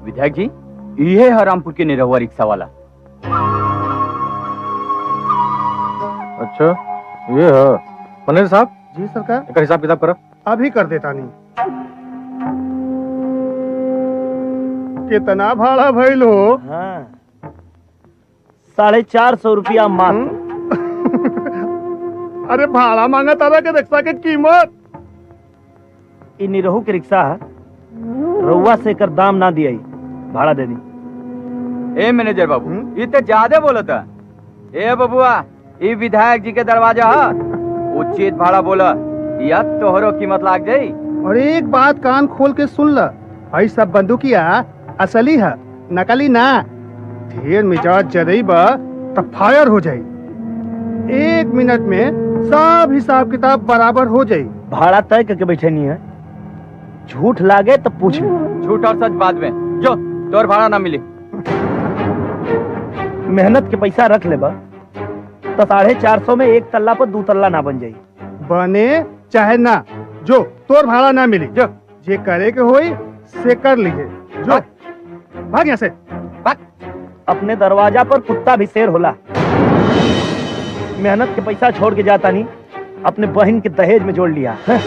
विधायक जी, ये है रामपुर के निरहुआ रिक्शा वाला। अच्छा ये है। मैनेजर साहब। जी सरकार। एक हिसाब किताब करो। अभी कर देता नहीं। कितना भाड़ा भइल हो? हाँ, 450 रुपया मात्र। अरे भाड़ा मांगा तारा के रिक्शा के कीमत। इ निरहू के रिक्शा है, रउआ से कर दाम ना दिया, भाड़ा दे दी। ए मैनेजर बाबू, ये तो ज्यादा बोलता। ए बबुआ, ये विधायक जी के दरवाजा है, उचित भाड़ा बोला या तोहरो कीमत लाग जाई। और एक बात कान खोल के सुन ल, भाई सब बंदूकिया असली है, नकली ना। ढेर मिजाज जरेबा तब फायर हो जाई। 1 मिनट में सब हिसाब किताब बराबर हो जाई। भाड़ा तय करके बैठे नहीं है, झूठ लागे तो पूछ। झूठ और सच बाद में, जो तोर भाड़ा ना मिली। मेहनत के पैसा रख ले बा तो 450 में 1 तल्ला पर 2 तल्ला ना बन जाई। बने चाहे ना, जो तोर भाड़ा ना मिली, जो जे करे के होई से कर लीजिए। जो भाग यहाँ से भाग। अपने दरवाजा पर कुत्ता भी शेर होला। मेहनत के पैसा छोड़ के जाता नहीं, अपने बहन के दहेज में जोड़ लिया है।